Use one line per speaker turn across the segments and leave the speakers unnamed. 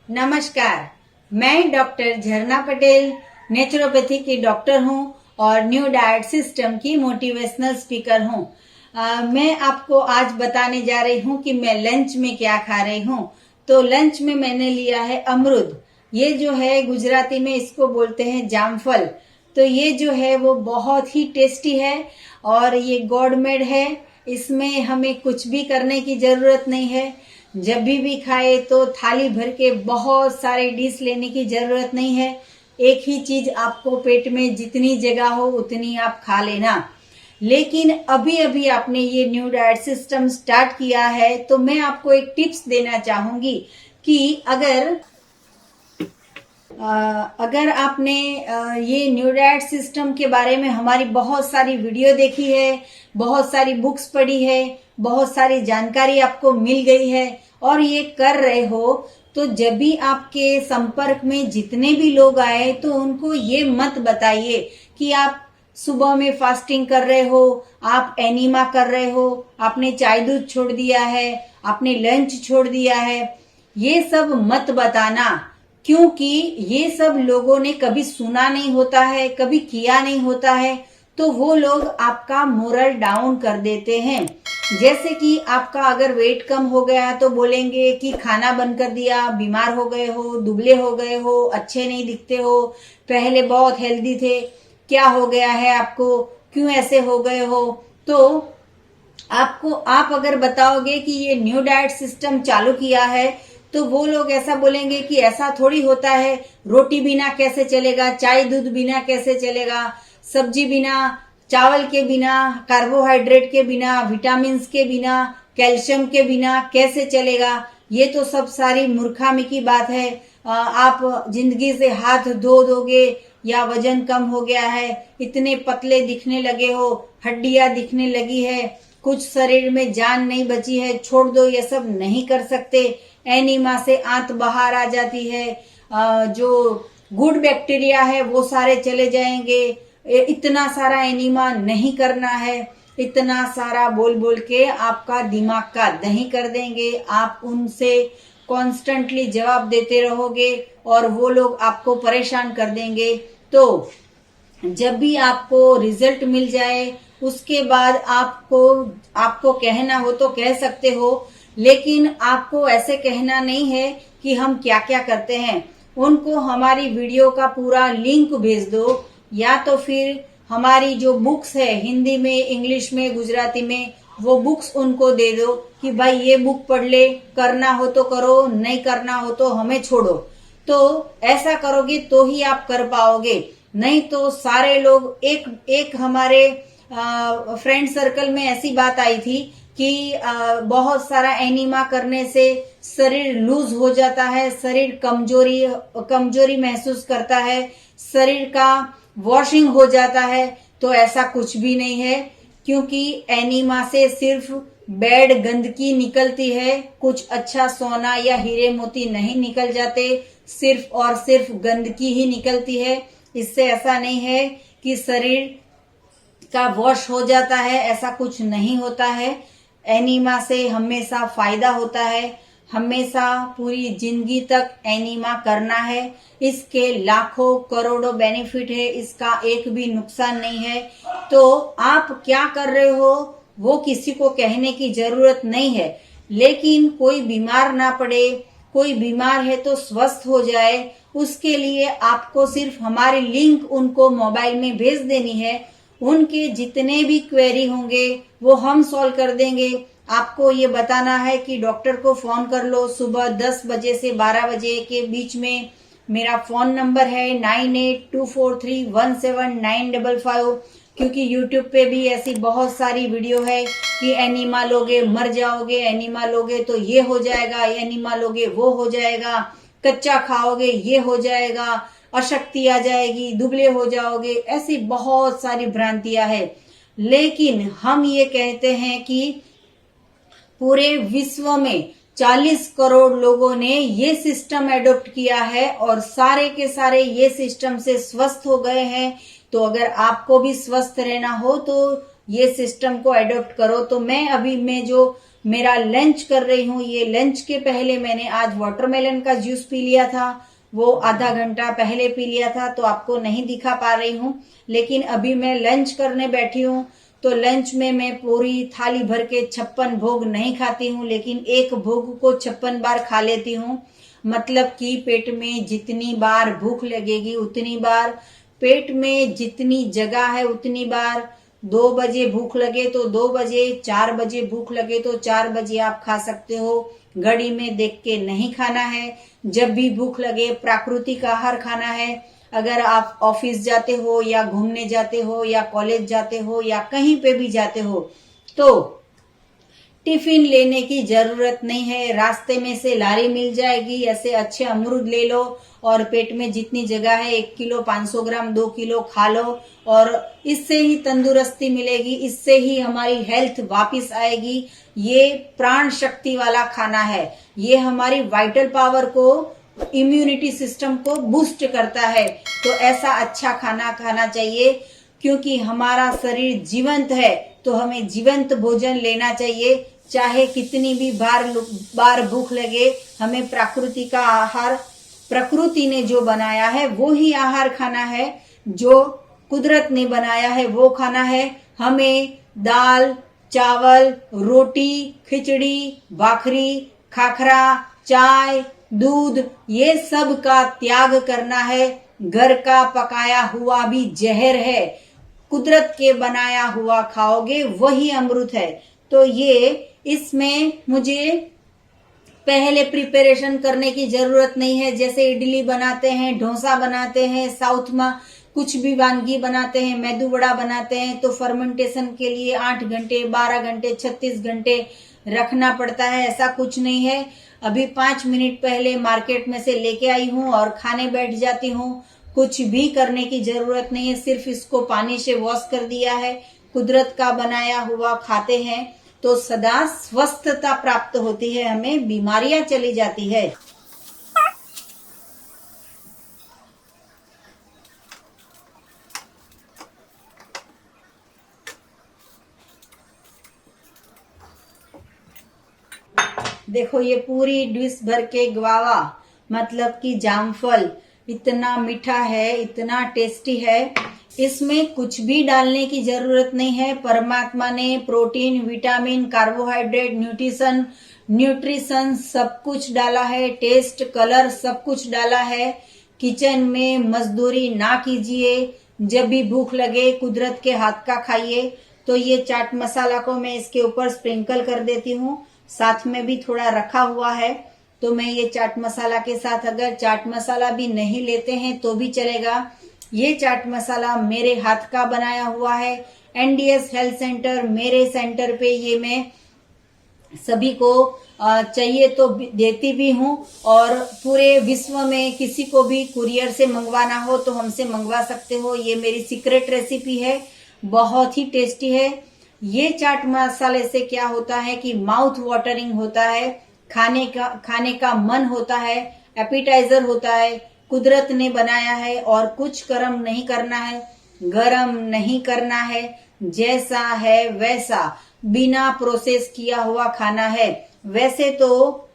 नमस्कार, मैं डॉक्टर झरना पटेल नेचुरोपैथी की डॉक्टर हूं और न्यू डाइट सिस्टम की मोटिवेशनल स्पीकर हूं। मैं आपको आज बताने जा रही हूं कि मैं लंच में क्या खा रही हूं। तो लंच में मैंने लिया है अमरूद। ये जो है गुजराती में इसको बोलते हैं जामफल। तो ये जो है वो बहुत ही टेस्टी है और ये गॉड मेड है। इसमें हमें कुछ भी करने की जरूरत नहीं है। जब भी खाए तो थाली भर के बहुत सारे डिश लेने की जरूरत नहीं है। एक ही चीज आपको पेट में जितनी जगह हो उतनी आप खा लेना। लेकिन अभी अभी आपने ये न्यू डाइट सिस्टम स्टार्ट किया है तो मैं आपको एक टिप्स देना चाहूंगी कि अगर आपने ये न्यू डाइट सिस्टम के बारे में हमारी बहुत सारी वीडियो देखी है, बहुत सारी बुक्स पढ़ी है, बहुत सारी जानकारी आपको मिल गई है और ये कर रहे हो, तो जब भी आपके संपर्क में जितने भी लोग आए तो उनको ये मत बताइए कि आप सुबह में फास्टिंग कर रहे हो, आप एनीमा कर रहे हो, आपने चाय दूध छोड़ दिया है, आपने लंच छोड़ दिया है। ये सब मत बताना, क्योंकि ये सब लोगों ने कभी सुना नहीं होता है, कभी किया नहीं होता है, तो वो लोग आपका मोरल डाउन कर देते हैं। जैसे कि आपका अगर वेट कम हो गया तो बोलेंगे कि खाना बंद कर दिया, बीमार हो गए हो, दुबले हो गए हो, अच्छे नहीं दिखते हो, पहले बहुत हेल्दी थे, क्या हो गया है आपको, क्यों ऐसे हो गए हो। तो आप अगर बताओगे कि ये न्यू डाइट सिस्टम चालू किया है तो वो लोग ऐसा बोलेंगे कि ऐसा थोड़ी होता है, रोटी बिना कैसे चलेगा, चाय दूध बिना कैसे चलेगा, सब्जी बिना, चावल के बिना, कार्बोहाइड्रेट के बिना, विटामिन के बिना, कैल्शियम के बिना कैसे चलेगा। ये तो सब सारी मूर्खामी की बात है। आप जिंदगी से हाथ धो दोगे या वजन कम हो गया है, इतने पतले दिखने लगे हो, हड्डियां दिखने लगी है, कुछ शरीर में जान नहीं बची है, छोड़ दो, ये सब नहीं कर सकते। एनीमा से आंत बाहर आ जाती है, जो गुड बैक्टीरिया है वो सारे चले जाएंगे। इतना सारा एनीमा नहीं करना है। इतना सारा बोल बोल के आपका दिमाग का दही कर देंगे। आप उनसे कॉन्स्टेंटली जवाब देते रहोगे और वो लोग आपको परेशान कर देंगे। तो जब भी आपको रिजल्ट मिल जाए उसके बाद आपको कहना हो तो कह सकते हो, लेकिन आपको ऐसे कहना नहीं है कि हम क्या क्या करते हैं। उनको हमारी वीडियो का पूरा लिंक भेज दो, या तो फिर हमारी जो बुक्स है हिंदी में, इंग्लिश में, गुजराती में, वो बुक्स उनको दे दो कि भाई ये बुक पढ़ ले, करना हो तो करो, नहीं करना हो तो हमें छोड़ो। तो ऐसा करोगे तो ही आप कर पाओगे, नहीं तो सारे लोग एक हमारे फ्रेंड सर्कल में ऐसी बात आई थी कि बहुत सारा एनीमा करने से शरीर लूज हो जाता है, शरीर कमजोरी महसूस करता है, शरीर का वॉशिंग हो जाता है। तो ऐसा कुछ भी नहीं है, क्योंकि एनीमा से सिर्फ बैड गंदगी निकलती है, कुछ अच्छा सोना या हीरे मोती नहीं निकल जाते, सिर्फ और सिर्फ गंदगी ही निकलती है। इससे ऐसा नहीं है कि शरीर का वॉश हो जाता है, ऐसा कुछ नहीं होता है। एनीमा से हमेशा फायदा होता है, हमेशा पूरी जिंदगी तक एनीमा करना है। इसके लाखों करोड़ों बेनिफिट है, इसका एक भी नुकसान नहीं है। तो आप क्या कर रहे हो वो किसी को कहने की जरूरत नहीं है, लेकिन कोई बीमार ना पड़े, कोई बीमार है तो स्वस्थ हो जाए, उसके लिए आपको सिर्फ हमारी लिंक उनको मोबाइल में भेज देनी है। उनके जितने भी क्वेरी होंगे वो हम सॉल्व कर देंगे। आपको ये बताना है कि डॉक्टर को फोन कर लो सुबह 10 बजे से 12 बजे के बीच में। मेरा फोन नंबर है 9824317955। क्योंकि यूट्यूब पे भी ऐसी बहुत सारी वीडियो है कि एनीमा लोगे मर जाओगे, एनीमा लोगे तो ये हो जाएगा, एनीमा लोगे वो हो जाएगा, कच्चा खाओगे ये हो जाएगा, अशक्ति आ जाएगी, दुबले हो जाओगे, ऐसी बहुत सारी भ्रांतियां हैं। लेकिन हम ये कहते हैं कि पूरे विश्व में 40 करोड़ लोगों ने ये सिस्टम एडॉप्ट किया है और सारे के सारे ये सिस्टम से स्वस्थ हो गए हैं। तो अगर आपको भी स्वस्थ रहना हो तो ये सिस्टम को एडॉप्ट करो। तो मैं जो मेरा लंच कर रही हूँ। ये लंच के पहले मैंने आज वाटरमेलन का जूस पी लिया था, वो आधा घंटा पहले पी लिया था, तो आपको नहीं दिखा पा रही हूँ। लेकिन अभी मैं लंच करने बैठी हूँ, तो लंच में मैं पूरी थाली भर के 56 भोग नहीं खाती हूँ, लेकिन एक भोग को 56 बार खा लेती हूँ। मतलब कि पेट में जितनी बार भूख लगेगी उतनी बार, पेट में जितनी जगह है उतनी बार। 2 बजे भूख लगे तो 2 बजे, 4 बजे भूख लगे तो 4 बजे आप खा सकते हो। घड़ी में देख के नहीं खाना है। जब भी भूख लगे प्राकृतिक आहार खाना है। अगर आप ऑफिस जाते हो या घूमने जाते हो या कॉलेज जाते हो या कहीं पे भी जाते हो, तो टिफिन लेने की जरूरत नहीं है। रास्ते में से लारी मिल जाएगी, ऐसे अच्छे अमरूद ले लो और पेट में जितनी जगह है 1 किलो 500 ग्राम 2 किलो खा लो, और इससे ही तंदुरुस्ती मिलेगी, इससे ही हमारी हेल्थ वापस आएगी। ये प्राण शक्ति वाला खाना है। ये हमारी वाइटल पावर को, इम्यूनिटी सिस्टम को बूस्ट करता है। तो ऐसा अच्छा खाना खाना चाहिए, क्योंकि हमारा शरीर जीवंत है तो हमें जीवंत भोजन लेना चाहिए। चाहे कितनी भी बार भूख लगे, हमें प्रकृति का आहार, प्रकृति ने जो बनाया है वो ही आहार खाना है। जो कुदरत ने बनाया है वो खाना है। हमें दाल, चावल, रोटी, खिचड़ी, भाखरी, खाखरा, चाय, दूध, ये सब का त्याग करना है। घर का पकाया हुआ भी जहर है, कुदरत के बनाया हुआ खाओगे वही अमृत है। तो ये इसमें मुझे पहले प्रिपरेशन करने की जरूरत नहीं है। जैसे इडली बनाते हैं, डोसा बनाते हैं, साउथ में कुछ भी वानगी बनाते हैं, मेदू वड़ा बनाते हैं, तो फर्मेंटेशन के लिए 8 घंटे, 12 घंटे, 36 घंटे रखना पड़ता है। ऐसा कुछ नहीं है। अभी 5 मिनट पहले मार्केट में से लेके आई हूँ और खाने बैठ जाती हूँ। कुछ भी करने की जरूरत नहीं है, सिर्फ इसको पानी से वॉश कर दिया है। कुदरत का बनाया हुआ खाते हैं तो सदा स्वस्थता प्राप्त होती है, हमें बीमारियां चली जाती है। देखो ये पूरी डिश भर के ग्वावा, मतलब कि जामफल, इतना मीठा है, इतना टेस्टी है। इसमें कुछ भी डालने की जरूरत नहीं है। परमात्मा ने प्रोटीन, विटामिन, कार्बोहाइड्रेट, न्यूट्रिशन सब कुछ डाला है। टेस्ट, कलर सब कुछ डाला है। किचन में मजदूरी ना कीजिए। जब भी भूख लगे कुदरत के हाथ का खाइए। तो ये चाट मसाला को मैं इसके ऊपर स्प्रिंकल कर देती हूँ। साथ में भी थोड़ा रखा हुआ है, तो मैं ये चाट मसाला के साथ, अगर चाट मसाला भी नहीं लेते हैं तो भी चलेगा। ये चाट मसाला मेरे हाथ का बनाया हुआ है। एनडीएस हेल्थ सेंटर, मेरे सेंटर पे ये मैं सभी को चाहिए तो देती भी हूँ, और पूरे विश्व में किसी को भी कुरियर से मंगवाना हो तो हमसे मंगवा सकते हो। ये मेरी सीक्रेट रेसिपी है, बहुत ही टेस्टी है। ये चाट मसाले से क्या होता है कि माउथ वाटरिंग होता है, खाने का मन होता है, एपिटाइजर होता है। कुदरत ने बनाया है और कुछ गरम नहीं करना है, गरम नहीं करना है, जैसा है वैसा बिना प्रोसेस किया हुआ खाना है। वैसे तो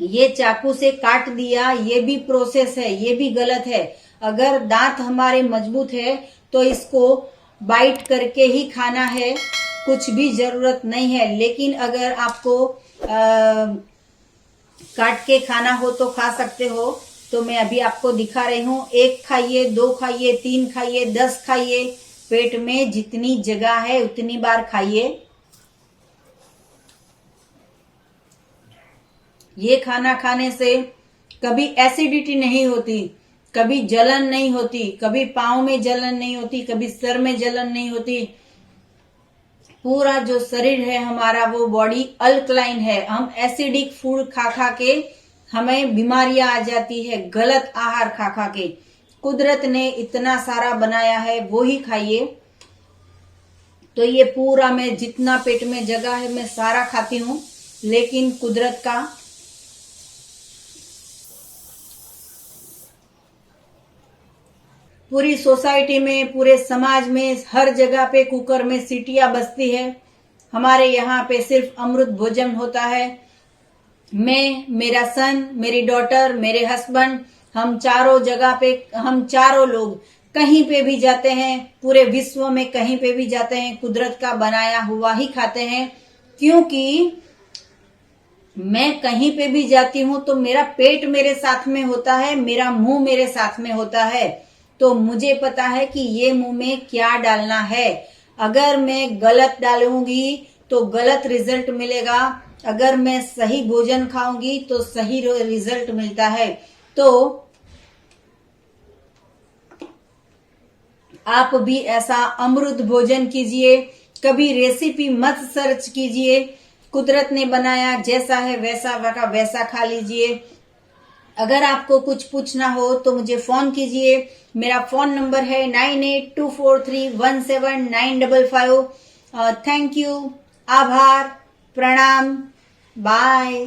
ये चाकू से काट दिया, ये भी प्रोसेस है, ये भी गलत है। अगर दांत हमारे मजबूत है तो इसको बाइट करके ही खाना है, कुछ भी जरूरत नहीं है। लेकिन अगर आपको काट के खाना हो तो खा सकते हो। तो मैं अभी आपको दिखा रही हूँ। 1 खाइए, 2 खाइए, 3 खाइए, 10 खाइए, पेट में जितनी जगह है उतनी बार खाइए। ये खाना खाने से कभी एसिडिटी नहीं होती, कभी जलन नहीं होती, कभी पाँव में जलन नहीं होती, कभी सर में जलन नहीं होती। पूरा जो शरीर है हमारा वो बॉडी अल्कलाइन है। हम एसिडिक फूड खा खा के हमें बीमारियां आ जाती है, गलत आहार खा खा के। कुदरत ने इतना सारा बनाया है वो ही खाइए। तो ये पूरा मैं जितना पेट में जगह है मैं सारा खाती हूँ, लेकिन कुदरत का पूरी सोसाइटी में, पूरे समाज में, हर जगह पे कुकर में सीटियां बजती है। हमारे यहाँ पे सिर्फ अमृत भोजन होता है। मैं, मेरा सन, मेरी डॉटर, मेरे हस्बैंड, हम चारों लोग कहीं पे भी जाते हैं, पूरे विश्व में कहीं पे भी जाते हैं, कुदरत का बनाया हुआ ही खाते हैं। क्योंकि मैं कहीं पे भी जाती हूँ तो मेरा पेट मेरे साथ में होता है, मेरा मुंह मेरे साथ में होता है, तो मुझे पता है कि ये मुंह में क्या डालना है। अगर मैं गलत डालूंगी तो गलत रिजल्ट मिलेगा, अगर मैं सही भोजन खाऊंगी तो सही रिजल्ट मिलता है। तो आप भी ऐसा अमृत भोजन कीजिए, कभी रेसिपी मत सर्च कीजिए, कुदरत ने बनाया जैसा है वैसा खा लीजिए। अगर आपको कुछ पूछना हो तो मुझे फोन कीजिए, मेरा फोन नंबर है 9824317955। थैंक यू, आभार, प्रणाम, बाय।